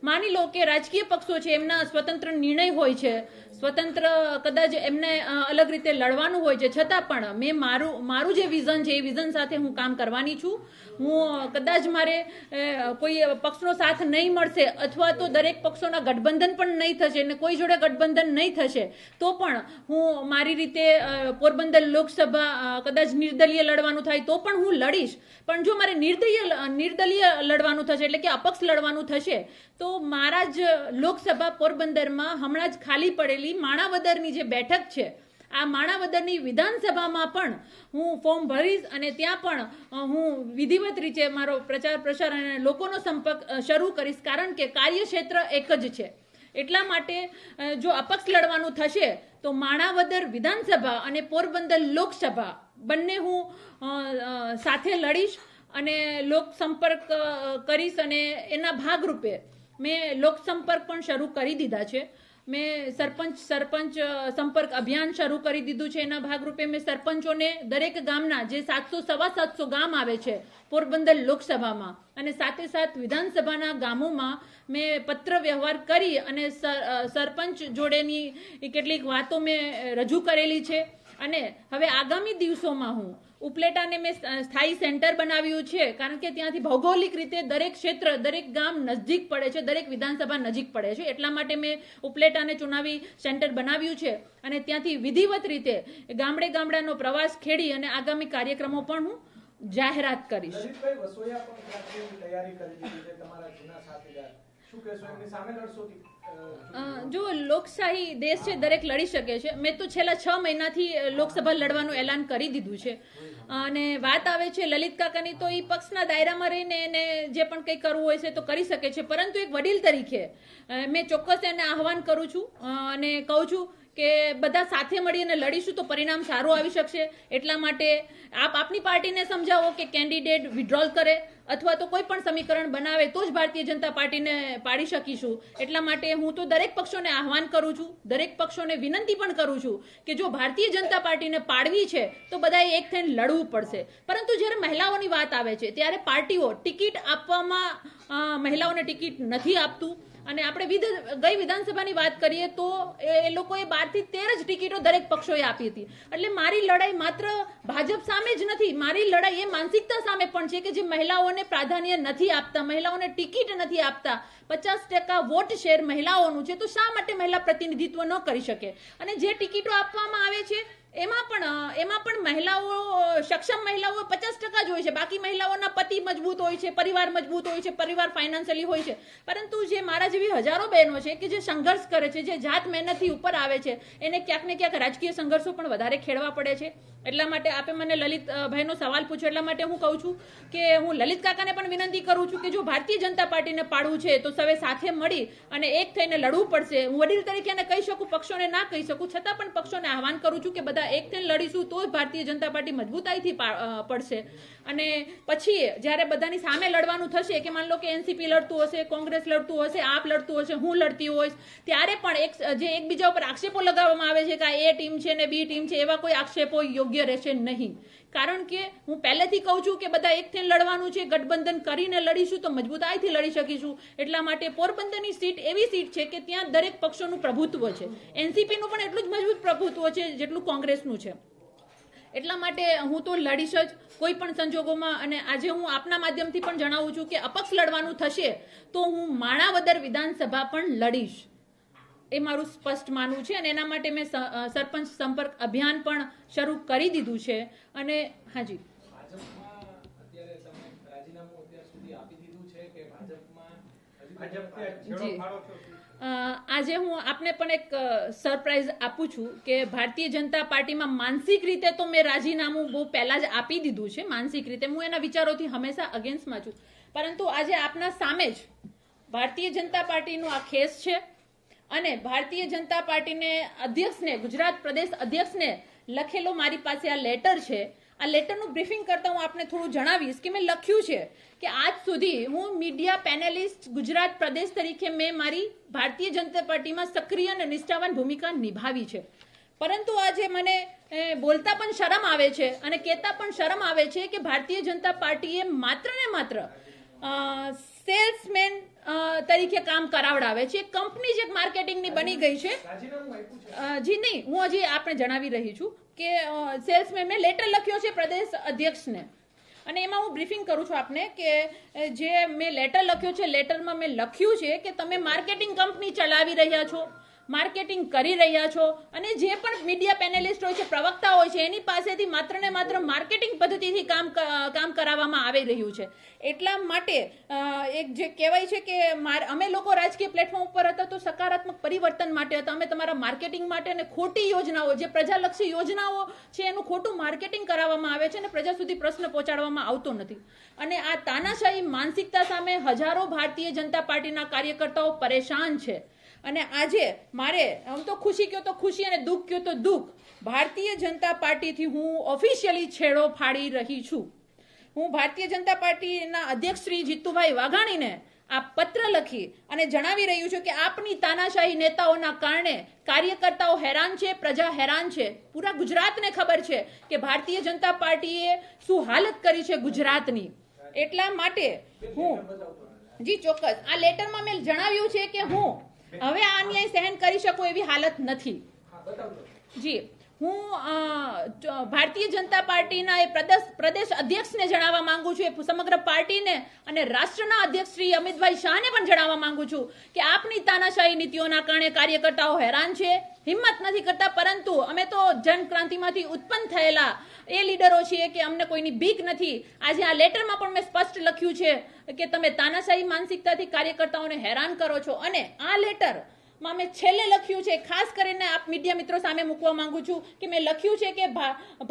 માની લો કે રાજકીય પક્ષો છે એમના સ્વતંત્ર નિર્ણય હોય છે, સ્વતંત્ર કદાચ એમને અલગ રીતે લડવાનું હોય છે, છતાં પણ મેં મારું જે વિઝન છે એ વિઝન સાથે હું કામ કરવાની છું. હું કદાચ મારે કોઈ પક્ષનો સાથ નહીં મળશે અથવા તો દરેક પક્ષોના ગઠબંધન પણ નહીં થશે અને કોઈ જોડે ગઠબંધન નહીં થશે તો પણ હું મારી રીતે પોરબંદર લોકસભા કદાચ નિર્દલીય લડવાનું થાય તો પણ હું લડીશ. પણ જો મારે નિર્દલીય લડવાનું થશે એટલે કે અપક્ષ લડવાનું થશે તો મારા જ લોકસભા પોરબંદરમાં હમણાં જ ખાલી પડેલી માણાવદરની જે બેઠક છે આ માણાવદરની વિધાનસભામાં પણ હું ફોર્મ ભરીશ અને ત્યાં પણ હું વિધિવત રીતે મારો પ્રચાર પ્રસાર અને લોકોનો સંપર્ક શરૂ કરીશ, કારણ કે કાર્યક્ષેત્ર એક જ છે. એટલા માટે જો અપક્ષ લડવાનું થશે તો માણાવદર વિધાનસભા અને પોરબંદર લોકસભા બંને હું સાથે લડીશ અને લોક સંપર્ક કરીશ અને એના ભાગરૂપે મેં લોક સંપર્ક પણ શરૂ કરી દીધા છે. મેં સરપંચ સંપર્ક અભિયાન શરૂ કરી દીધું છે. એના ભાગરૂપે મેં સરપંચોને દરેક ગામના જે 700-750 ગામ આવે છે પોરબંદર લોકસભામાં અને સાથે સાથ વિધાનસભાના ગામોમાં મેં પત્ર વ્યવહાર કરી અને સરપંચ જોડેની કેટલીક વાતો મેં રજૂ કરેલી છે. અને હવે આગામી દિવસોમાં હું ઉપલેટાને મેં સ્થાયી સેન્ટર બનાવ્યું છે, કારણ કે ત્યાંથી ભૌગોલિક રીતે દરેક ક્ષેત્ર દરેક ગામ નજીક પડે છે, દરેક વિધાનસભા નજીક પડે છે. એટલા માટે મેં ઉપલેટાને ચુનાવી સેન્ટર બનાવ્યું છે અને ત્યાંથી વિધિવત રીતે ગામડાનો પ્રવાસ ખેડી અને આગામી કાર્યક્રમો પણ હું જાહેરાત કરીશ. જો લોકશાહી દેશ છે, દરેક લડી શકે છે. મેં તો છેલ્લા 6 મહિનાથી લોકસભા લડવાનું એલાન કરી દીધું છે. અને વાત આવે છે લલિત કાકાની તો એ પક્ષના દાયરામાં રહીને એને જે પણ કંઈ કરવું હોય છે તો કરી શકે છે, પરંતુ એક વડીલ તરીકે મેં ચોક્કસ એને આહવાન કરું છું અને કહું છું કે બધા સાથે મળીને લડીશું તો પરિણામ સારું આવી શકશે. એટલા માટે આપની પાર્ટીને સમજાવો કે કેન્ડિડેટ વિડ્રોલ કરે અથવા તો કોઈ પણ સમીકરણ બનાવે તો જ ભારતીય જનતા પાર્ટીને પાડી શકીશું. એટલા માટે હું તો દરેક પક્ષોને આહવાન કરું છું, દરેક પક્ષોને વિનંતી પણ કરું છું કે જો ભારતીય જનતા પાર્ટીને પાડવી છે તો બધાએ એક થઈને લડવું પડશે. પરંતુ જ્યારે મહિલાઓની વાત આવે છે ત્યારે પાર્ટીઓ ટિકિટ આપવામાં મહિલાઓને ટિકિટ નથી આપતું. અને આપણે ગઈ વિધાનસભાની વાત કરીએ તો એ લોકોએ 12 થી 13 જ ટિકિટો દરેક પક્ષોએ આપી હતી. એટલે મારી લડાઈ માત્ર ભાજપ સામે જ નથી, મારી લડાઈ એ માનસિકતા સામે પણ છે કે જે મહિલાઓને પ્રાધાન્ય નથી આપતા, મહિલાઓને ટિકિટ નથી આપતા. 50% વોટ શેર મહિલાઓનું છે તો શા માટે મહિલા પ્રતિનિધિત્વ ન કરી શકે? અને જે ટિકિટો આપવામાં આવે છે એમાં પણ મહિલાઓ સક્ષમ મહિલાઓ 50% જ હોય છે. બાકી મહિલાઓના પતિ મજબૂત હોય છે, પરિવાર મજબૂત હોય છે, પરિવાર ફાઇનાન્શિયલી હોય છે. પરંતુ જે મારા જેવી હજારો બહેનો છે કે જે સંઘર્ષ કરે છે, જે જાત મહેનતથી ઉપર આવે છે, એને ક્યાંક ને ક્યાંક રાજકીય સંઘર્ષો પણ વધારે ખેડવા પડે છે. એટલા માટે આપે મને લલિતભાઈનો સવાલ પૂછ્યો એટલા માટે હું કહું છું કે હું લલિત કાકાને પણ વિનંતી કરું છું કે જો ભારતીય જનતા પાર્ટીને પાડવું છે તો સૌએ સાથે મળી અને એક થઈને લડવું પડશે. હું વડીલ તરીકે એને કહી શકું, પક્ષોને ના કહી શકું, છતાં પણ પક્ષોને આહવાન કરું છું કે બધા એક થઈને લડીશું તો જ ભારતીય જનતા પાર્ટી મજબૂતાઈથી પડશે. અને પછી જ્યારે બધાની સામે લડવાનું થશે કે માન લો કે એનસીપી લડતું હશે, કોંગ્રેસ લડતું હશે, આપ લડતું હશે, હું લડતી હોઈશ, ત્યારે પણ જે એકબીજા ઉપર આક્ષેપો લગાવવામાં આવે છે કે આ એ ટીમ છે ને બી ટીમ છે, એવા કોઈ આક્ષેપો યોગ્ય રહેશે નહીં. કારણ કે હું પહેલેથી કહું છું કે બધા એક થઈને લડવાનું છે, ગઠબંધન કરીને લડીશું તો મજબૂતાઈથી લડી શકીશું. એટલા માટે પોરબંદરની સીટ એવી સીટ છે કે ત્યાં દરેક પક્ષોનું પ્રભુત્વ છે. એનસીપીનું પણ એટલું જ મજબૂત પ્રભુત્વ છે જેટલું કોંગ્રેસનું છે. એટલા માટે હું તો લડીશ જ કોઈ પણ સંજોગોમાં. અને આજે હું આપના માધ્યમથી પણ જણાવું છું કે અપક્ષ લડવાનું થશે તો હું માણાવદર વિધાનસભા પણ લડીશ, એ મારું સ્પષ્ટ માનવું છે. અને એના માટે મેં સરપંચ સંપર્ક અભિયાન પણ શરૂ કરી દીધું છે. અને હાજી આજે હું આપને પણ એક સરપ્રાઈઝ આપું છું કે ભારતીય જનતા પાર્ટીમાં માનસિક રીતે તો મેં રાજીનામું બહુ પહેલા જ આપી દીધું છે. માનસિક રીતે હું એના વિચારોથી હંમેશા અગેન્સ્ટમાં છું, પરંતુ આજે આપના સામે જ ભારતીય જનતા પાર્ટીનું આ ખેસ છે અને ભારતીય જનતા પાર્ટીને અધ્યક્ષને, ગુજરાત પ્રદેશ અધ્યક્ષને લખેલો મારી પાસે આ લેટર છે. આ લેટરનું બ્રીફિંગ કરતા હું આપને થોડું જણાવીશ કે મેં લખ્યું છે કે આજ સુધી હું મીડિયા પેનલિસ્ટ ગુજરાત પ્રદેશ તરીકે મેં મારી ભારતીય જનતા પાર્ટીમાં સક્રિય અને નિષ્ઠાવાન ભૂમિકા નિભાવી છે. પરંતુ આજે મને બોલતા પણ શરમ આવે છે અને કહેતા પણ શરમ આવે છે કે ભારતીય જનતા પાર્ટીએ માત્ર ને માત્ર સેલ્સમેન તરીકે કામ કરાવડાવે છે. કંપની જે માર્કેટિંગની બની ગઈ છે. જી નહીં, હું હજી આપણે જણાવી રહી છું કે સેલ્સમેન મેં લેટર લખ્યો છે પ્રદેશ અધ્યક્ષને, અને એમાં હું બ્રીફિંગ કરું છું આપને કે જે મેં લેટર લખ્યો છે, લેટરમાં મેં લખ્યું છે કે તમે માર્કેટિંગ કંપની ચલાવી રહ્યા છો, માર્કેટિંગ કરી રહ્યા છો, અને જે પણ મીડિયા પેનલિસ્ટ હોય છે, પ્રવક્તા હોય છે, એની પાસેથી માત્ર ને માત્ર માર્કેટિંગ પદ્ધતિથી કામ કરાવવામાં આવી રહ્યું છે. એટલા માટે એક જે કહેવાય છે કે અમે લોકો રાજકીય પ્લેટફોર્મ ઉપર હતા તો સકારાત્મક પરિવર્તન માટે હતા. અમે તમારા માર્કેટિંગ માટે અને ખોટી યોજનાઓ, જે પ્રજાલક્ષી યોજનાઓ છે, એનું ખોટું માર્કેટિંગ કરાવવામાં આવે છે અને પ્રજા સુધી પ્રશ્ન પહોંચાડવામાં આવતો નથી. અને આ તાનાશાહી માનસિકતા સામે હજારો ભારતીય જનતા પાર્ટીના કાર્યકર્તાઓ પરેશાન છે. અને આજે મારે આમ તો ખુશી કયો તો ખુશી અને દુઃખ કયો તો દુઃખ, ભારતીય જનતા પાર્ટીથી હું ઓફિશિયલી છેડો ફાડી રહી છું. હું ભારતીય જનતા પાર્ટીના અધ્યક્ષ શ્રી જીતુભાઈ વાઘાણીને આ પત્ર લખી અને જણાવી રહ્યું છું કે આપની તાનાશાહી નેતાઓના કારણે કાર્યકર્તાઓ હેરાન છે, પ્રજા હેરાન છે. પૂરા ગુજરાતને ખબર છે કે ભારતીય જનતા પાર્ટીએ શું હાલત કરી છે ગુજરાતની. એટલા માટે હું જી ચોક્કસ આ લેટરમાં મેં જણાવ્યું છે કે હું હવે આ અન્યાય સહન કરી શકું એવી હાલત નથી. જી હું ભારતીય જનતા પાર્ટીના એ પ્રદેશ અધ્યક્ષને જણાવવા માંગુ છું, સમગ્ર પાર્ટીને અને રાષ્ટ્રના અધ્યક્ષ શ્રી અમિતભાઈ શાહને પણ જણાવવા માંગુ છું કે આપની તાનાશાહી નીતિઓના કારણે કાર્યકર્તાઓ હેરાન છે, હિંમત નથી કરતા. પરંતુ અમે તો જનક્રાંતિમાંથી ઉત્પન્ન થયેલા એ લીડરો છીએ કે અમને કોઈની બીક નથી. આજે આ લેટરમાં પણ મેં સ્પષ્ટ લખ્યું છે કે તમે તાનાશાહી માનસિકતાથી કાર્યકર્તાઓને હેરાન કરો છો. અને આ લેટર માં મેં છેલ્લે લખ્યું છે, ખાસ કરીને આપ મીડિયા મિત્રો સામે મૂકવા માંગુ છું કે મેં લખ્યું છે કે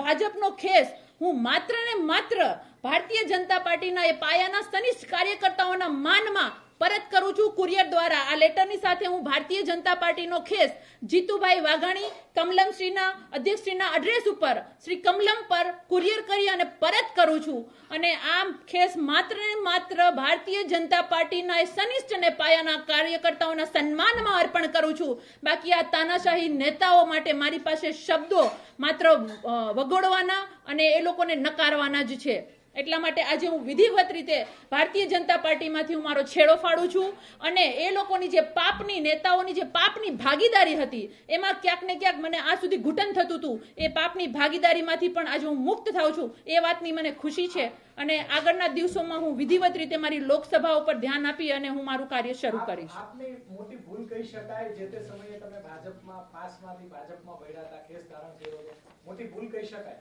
ભાજપનો ખેસ હું માત્ર ને માત્ર ભારતીય જનતા પાર્ટીના એ પાયાના સનિષ્ઠ કાર્યકર્તાઓના માનમાં પરત કરું છું કુરિયર દ્વારા. આ લેટરની સાથે હું ભારતીય જનતા પાર્ટીનો ખેસ જીતુભાઈ વાઘાણી કમલમશ્રીના અધ્યક્ષશ્રીના એડ્રેસ ઉપર શ્રી કમલમ પર કુરિયર કરી અને પરત કરું છું. અને આ ખેસ માત્ર ને માત્ર ભારતીય જનતા પાર્ટીના સનિષ્ઠ અને પાયાના કાર્યકર્તાઓના સન્માનમાં અર્પણ કરું છું. બાકી આ તાનાશાહી નેતાઓ માટે મારી પાસે શબ્દો માત્ર વગોડવાના અને એ લોકોને નકારવાના જ છે. એટલા માટે આજે હું વિધિવત રીતે ભારતીય જનતા પાર્ટીમાંથી હું મારો છેડો ફાડું છું. અને એ લોકોની જે પાપની નેતાઓની જે પાપની ભાગીદારી હતી એમાં ક્યાંક ને ક્યાંક મને આ સુધી ઘૂંટણ થતું હતું, એ પાપની ભાગીદારીમાંથી પણ આજે હું મુક્ત થાઉં છું. એ વાતની મને ખુશી છે. અને આગળના દિવસોમાં હું વિધિવત રીતે મારી લોકસભા ઉપર ધ્યાન આપી અને હું મારું કાર્ય શરૂ કરીશ. આપની મોટી ભૂલ કહી શકાય, જે તે સમયે તમે ભાજપમાં પાસમાંથી ભાજપમાં ભળ્યા હતા, કેસ ધારણ કર્યો હતો, મોટી ભૂલ કહી શકાય.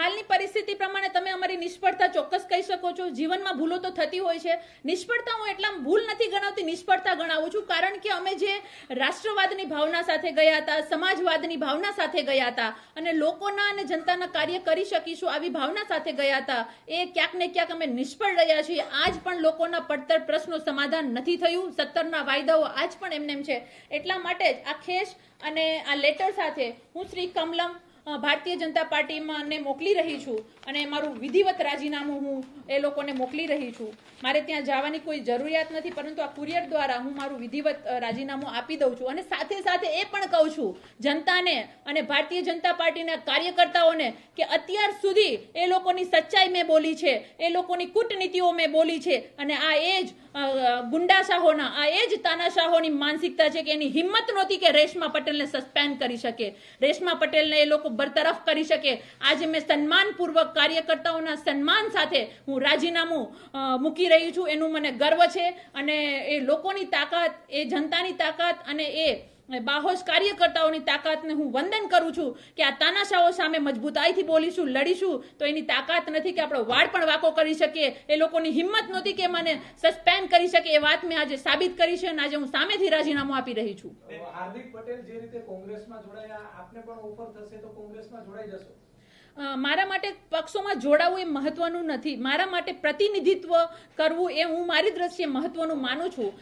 હાલની પરિસ્થિતિ પ્રમાણે તમે અમારી નિષ્ફળતા ચોક્કસ કહી શકો છો. જીવનમાં ભૂલો તો થતી હોય છે. નિષ્ફળતા હું એટલા ભૂલ નથી ગણાવતી, નિષ્ફળતા ગણાવું છું. કારણ કે અમે જે રાષ્ટ્રવાદની ભાવના સાથે ગયા હતા, સમાજવાદની ભાવના સાથે ગયા હતા અને લોકોના અને જનતાના કાર્ય કરી શકીશું આવી ભાવના સાથે ગયા હતા, એ ક્યાંક ને ક્યાંક અમે નિષ્ફળ રહ્યા છીએ. આજ પણ લોકોના પડતર પ્રશ્નો સમાધાન નથી થયું. 17ના વાયદાઓ આજ પણ એમનેમ છે. એટલા માટે જ આ ખેસ અને આ લેટર સાથે હું શ્રી કમલમ ભારતીય જનતા પાર્ટીમાં ને મોકલી રહી છું અને મારું વિધિવત રાજીનામું હું એ લોકોને મોકલી રહી છું. મારે ત્યાં જવાની કોઈ જરૂરિયાત નથી, પરંતુ આ કુરિયર દ્વારા હું મારું વિધિવત રાજીનામું આપી દઉં છું. અને સાથે સાથે એ પણ કહું છું જનતાને અને ભારતીય જનતા પાર્ટીના કાર્યકર્તાઓને કે અત્યાર સુધી એ લોકોની સચ્ચાઈ મેં બોલી છે, એ લોકોની કૂટનીતિઓ મેં બોલી છે. અને આ એ જ ગુંડાશાહોના, આ એ જ તાનાશાહોની માનસિકતા છે કે એની હિંમત નહોતી કે રેશમા પટેલને સસ્પેન્ડ કરી શકે, રેશમા પટેલને એ લોકો બરતરફ કરી શકે. આજે મેં સન્માનપૂર્વક કાર્યકર્તાઓના સન્માન સાથે હું રાજીનામું મૂકી રહી છું. એનું મને ગર્વ છે. અને એ લોકોની તાકાત, એ જનતાની તાકાત અને એ બાહોશ કાર્યકર્તાઓની તાકાતને હું વંદન કરું છું કે આ તાનાશાહો સામે મજબૂતાઈથી બોલીશું, લડીશું તો એની તાકાત નથી કે આપણો વાળ પણ વાકો કરી શકીએ. એ લોકોની હિંમત નહોતી કે મને સસ્પેન્ડ કરી શકે. એ વાત મેં આજે સાબિત કરી છે અને આજે હું સામેથી રાજીનામું આપી રહી છું. હાર્દિક પટેલ જે રીતે કોંગ્રેસમાં જોડાયા, આપને પણ ઓફર થશે તો કોંગ્રેસમાં જોડાઈ જશો? મારા માટે પક્ષોમાં જોડાવું એ મહત્વનું નથી. મારા માટે પ્રતિનિધિત્વ કરવું એ હું મારી દ્રષ્ટિએ મહત્વનું માનું છું.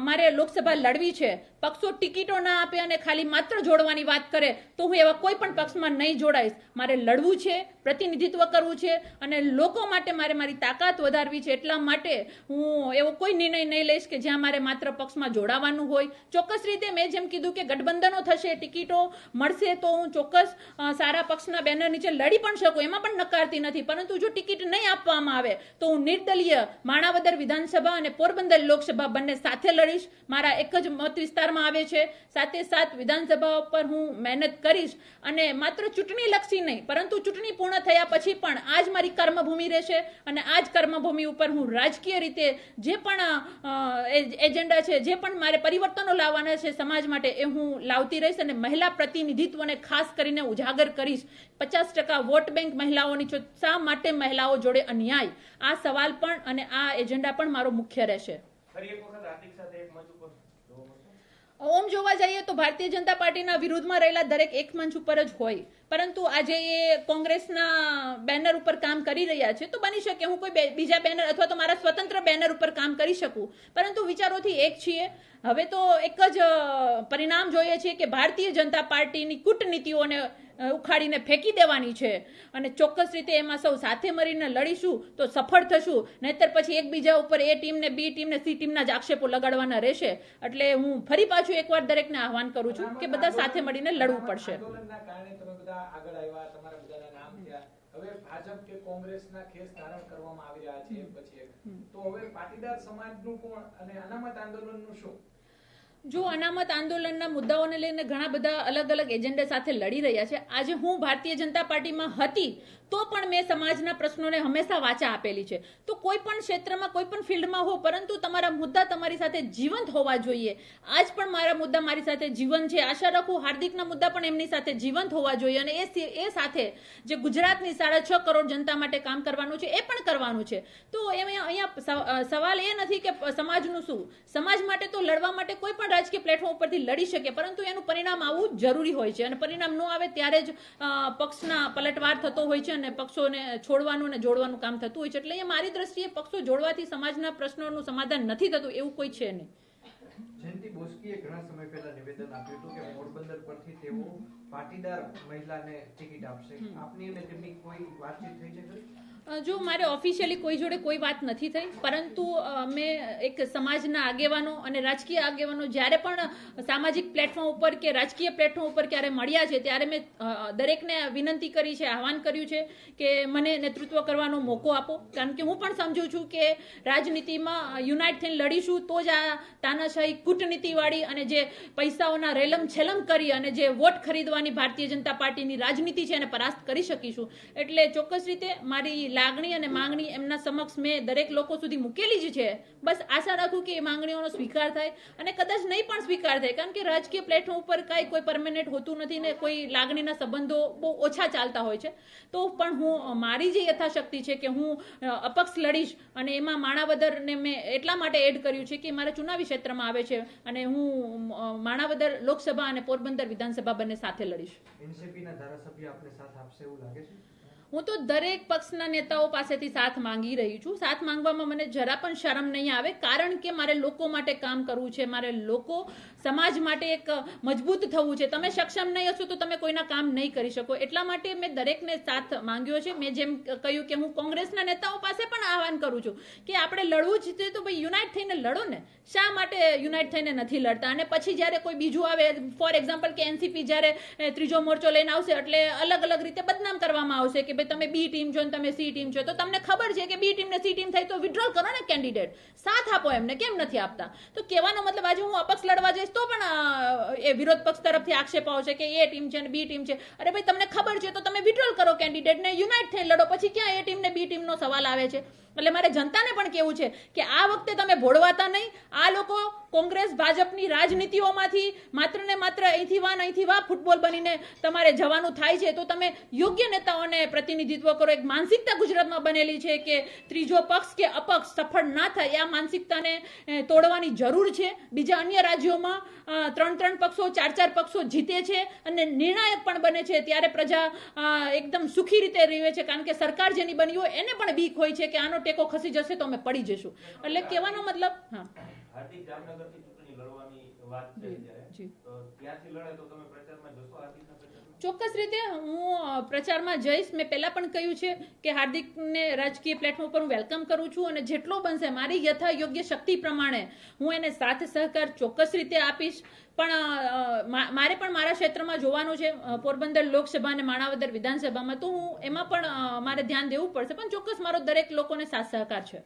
મારે લોકસભા લડવી છે. પક્ષો ટિકિટો ના આપે અને ખાલી માત્ર જોડવાની વાત કરે તો હું એવા કોઈ પણ પક્ષમાં નહીં જોડાઈશ. મારે લડવું છે, પ્રતિનિધિત્વ કરવું છે અને લોકો માટે મારે મારી તાકાત વધારવી છે. એટલા માટે હું એવો કોઈ નિર્ણય નહીં લઈશ કે જ્યાં મારે માત્ર પક્ષમાં જોડાવાનું હોય. ચોક્કસ રીતે મેં જેમ કીધું કે ગઠબંધનો થશે, ટિકિટો મળશે તો હું ચોક્કસ સારા પક્ષના બેનર નીચે લડી પણ શકું, એમાં પણ નકારતી નથી. પરંતુ જો ટિકિટ નહીં આપવામાં આવે તો હું નિર્દલીય માણાવદર વિધાનસભા અને પોરબંદર લોકસભા બંને સાથે લડીશ. મારા એક જ મત વિસ્તારમાં આવે છે. સાથે સાથ વિધાનસભા પર હું મહેનત કરીશ અને માત્ર ચૂંટણી લક્ષી નહીં પરંતુ ચૂંટણી પૂર્ણ થયા પછી પણ આ જ મારી કર્મભૂમિ રહેશે અને આ જ કર્મભૂમિ ઉપર હું રાજકીય રીતે જે પણ એજન્ડા છે, જે પણ મારે પરિવર્તનો લાવવાના છે સમાજ માટે, એ હું લાવતી રહીશ અને મહિલા પ્રતિનિધિત્વને ખાસ કરીને ઉજાગર કરીશ. 50% વોટ બેંક મહિલાઓની છે. શા માટે મહિલાઓ જોડે અન્યાય? આ સવાલ પણ અને આ એજન્ડા પણ મારો મુખ્ય રહેશે. ઓમ જોવા જઈએ તો ભારતીય જનતા પાર્ટીના વિરુદ્ધમાં રહેલા દરેક એક મંચ ઉપર જ હોય, પરંતુ આજે એ કોંગ્રેસના બેનર ઉપર કામ કરી રહ્યા છે તો બની શકે હું કોઈ બીજા બેનર અથવા તો મારા સ્વતંત્ર બેનર ઉપર કામ કરી શકું. પરંતુ વિચારોથી એક છીએ. હવે તો એક જ પરિણામ જોઈએ છીએ કે ભારતીય જનતા પાર્ટીની કૂટનીતિઓને ઉખાડીને ફેંકી દેવાની છે અને ચોક્કસ રીતે એમાં સૌ સાથે મળીને લડીશું તો સફળ થશું. નહીતર પછી એકબીજા ઉપર એ ટીમને, બી ટીમને, સી ટીમના જ આક્ષેપો લગાડવાના રહેશે. એટલે હું ફરી પાછું એકવાર દરેકને આહવાન કરું છું કે બધા સાથે મળીને લડવું પડશે. આંદોલનના કારણે તમે બધા આગળ આવ્યા, તમારા બધાના નામ થયા. હવે ભાજપ કે કોંગ્રેસના ખેસ ધારણ કરવામાં આવી રહ્યા છે પછી એક. તો હવે પાટીદાર સમાજનું કોણ અને અનામત આંદોલનનું શું? જો અનામત આંદોલનના મુદ્દાઓને લઈને ઘણા બધા અલગ અલગ એજન્ડા સાથે લડી રહ્યા છે. આજે હું ભારતીય જનતા પાર્ટીમાં હતી તો પણ મેં સમાજના પ્રશ્નોને હંમેશા વાચા આપેલી છે. તો કોઈ પણ ક્ષેત્રમાં, કોઈ પણ ફિલ્ડમાં હો, પરંતુ તમારા મુદ્દા તમારી સાથે જીવંત હોવા જોઈએ. આજ પણ મારા મુદ્દા મારી સાથે જીવંત છે. આશા રાખું હાર્દિકના મુદ્દા પણ એમની સાથે જીવંત હોવા જોઈએ અને એ સાથે જે ગુજરાતની 6.5 કરોડ જનતા માટે કામ કરવાનું છે એ પણ કરવાનું છે. તો અહીંયા સવાલ એ નથી કે સમાજનું શું. સમાજ માટે તો લડવા માટે કોઈ પણ રાજકીય પ્લેટફોર્મ ઉપરથી લડી શકે, પરંતુ એનું પરિણામ આવવું જરૂરી હોય છે અને પરિણામ ન આવે ત્યારે જ પક્ષના પલટવાર થતો હોય છે અને પક્ષોને છોડવાનું અને જોડવાનું કામ થતું હોય છે. એટલે એ મારી દ્રષ્ટિએ પક્ષો જોડવાથી સમાજના પ્રશ્નોનું સમાધાન નથી થતું એવું કોઈ છે નહીં. જયંતિ બોસ્કીએ ઘણા સમય પહેલા નિવેદન આપ્યું હતું કે પોરબંદર પરથી તેઓ પાટીદાર મહિલાને ટિકિટ આપશે. આપની અને તેમની કોઈ વાતચીત થઈ છે ખરી? જો મારે ઓફિશિયલી કોઈ જોડે કોઈ વાત નથી થઈ, પરંતુ મેં એક સમાજના આગેવાનો અને રાજકીય આગેવાનો જ્યારે પણ સામાજિક પ્લેટફોર્મ ઉપર કે રાજકીય પ્લેટફોર્મ ઉપર ક્યારે મળ્યા છે ત્યારે મેં દરેકને વિનંતી કરી છે, આહવાન કર્યું છે કે મને નેતૃત્વ કરવાનો મોકો આપો. કારણ કે હું પણ સમજુ છું કે રાજનીતિમાં યુનાઇટ થઈને લડીશું તો જ આ તાનાશાહી કૂટનીતિવાળી અને જે પૈસાઓના રેલમ છેલમ કરી અને જે વોટ ખરીદવાની ભારતીય જનતા પાર્ટીની રાજનીતિ છે એને પરાસ્ત કરી શકીશું. એટલે ચોક્કસ રીતે મારી લાગણી અને માંગણી એમના સમક્ષ મેં દરેક લોકો સુધી મૂકેલી જ છે. બસ આશા રાખું કે એ માંગણીઓનો સ્વીકાર થાય અને કદાચ નહીં પણ સ્વીકાર થાય, કારણ કે રાજકીય પ્લેટફોર્મ ઉપર કાંઈ કોઈ પરમેનન્ટ હોતું નથી ને કોઈ લાગણીના સંબંધો બહુ ઓછા ચાલતા હોય છે. તો પણ હું મારી જે યથાશક્તિ છે કે હું અપક્ષ લડીશ અને એમાં માણાવદરને મેં એટલા માટે એડ કર્યું છે કે મારા ચુનાવી ક્ષેત્રમાં આવે છે અને હું માણાવદર લોકસભા અને પોરબંદર વિધાનસભા બંને સાથે લડીશ. એનસીપીના ધારાસભ્ય આપને સાથ આપશે એવું લાગે છે? હું તો દરેક પક્ષના નેતાઓ પાસેથી સાથ માંગી રહી છું. સાથ માંગવામાં મને જરા પણ શરમ નહીં આવે, કારણ કે મારે લોકો માટે કામ કરવું છે. મારે લોકો સમાજ માટે એક મજબૂત થવું છે. તમે સક્ષમ નહીં હશો તો તમે કોઈના કામ નહીં કરી શકો. એટલા માટે મેં દરેકને સાથ માંગ્યો છે. મેં જેમ કહ્યું કે હું કોંગ્રેસના નેતાઓ પાસે પણ આહવાન કરું છું કે આપણે લડવું જ છે તો ભાઈ યુનાઇટ થઈને લડો ને. શા માટે યુનાઇટ થઈને નથી લડતા? અને પછી જ્યારે કોઈ બીજું આવે, ફોર એક્ઝામ્પલ કે એનસીપી જ્યારે ત્રીજો મોરચો લઈને આવશે એટલે અલગ અલગ રીતે બદનામ કરવામાં આવશે કે ભાઈ તમે બી ટીમ છો ને તમે સી ટીમ છો. તો તમને ખબર છે કે બી ટીમ ને સી ટીમ થાય તો વિડ્રોલ કરો ને કેન્ડિડેટ, સાથ આપો એમને, કેમ નથી આપતા? તો કહેવાનો મતલબ આજે હું અપક્ષ લડવા જઈશ તો પણ એ વિરોધ પક્ષ તરફથી આક્ષેપ આવશે કે એ ટીમ છે ને બી ટીમ છે. અરે ભાઈ તમને ખબર છે તો તમે વિડ્રોલ કરો કેન્ડિડેટ ને, યુનાઇટ થઈને લડો. પછી ક્યાં એ ટીમ ને બી ટીમનો સવાલ આવે છે? એટલે મારે જનતાને પણ કેવું છે કે આ વખતે તમે ભોળવાતા નહીં. આ લોકો કોંગ્રેસ ભાજપની રાજનીતિઓમાંથી માત્ર ને માત્ર અહીંથી વા ફૂટબોલ બનીને તમારે જવાનું થાય છે. તો તમે યોગ્ય નેતાઓને પ્રતિનિધિત્વ કરો. એક માનસિકતા ગુજરાતમાં બનેલી છે કે ત્રીજો પક્ષ કે અપક્ષ સફળ ના થાય, આ માનસિકતાને તોડવાની જરૂર છે. બીજા અન્ય રાજ્યોમાં 3 પક્ષો 4 પક્ષો જીતે છે અને નિર્ણાયક પણ બને છે ત્યારે પ્રજા એકદમ સુખી રીતે રહે છે, કારણ કે સરકાર જેની બની હોય એને પણ બીક હોય છે કે આનો ટેકો ખસી જશે તો અમે પડી જશું. એટલે કહેવાનો મતલબ હાર્દિક જામનગરથી ચૂંટણી લડવાની વાત છે ત્યારે જી. તો ત્યાંથી લડે તો તમે પ્રચારમાં જશો હાર્દિકના પ્રચારમાં? ચોક્કસ રીતે હું પ્રચારમાં જઈશ. મેં પહેલા પણ કહ્યું છે કે હાર્દિકને રાજકીય પ્લેટફોર્મ પર હું વેલકમ કરું છું અને જેટલો બનશે મારી યથા યોગ્ય શક્તિ પ્રમાણે હું એને સાથ સહકાર ચોક્કસ રીતે આપીશ. પણ મારે પણ મારા ક્ષેત્રમાં જોવાનું છે, પોરબંદર લોકસભા અને માણાવદર વિધાનસભામાં, તો હું એમાં પણ મારે ધ્યાન દેવું પડશે. પણ ચોક્કસ મારો દરેક લોકોને સાથ સહકાર છે.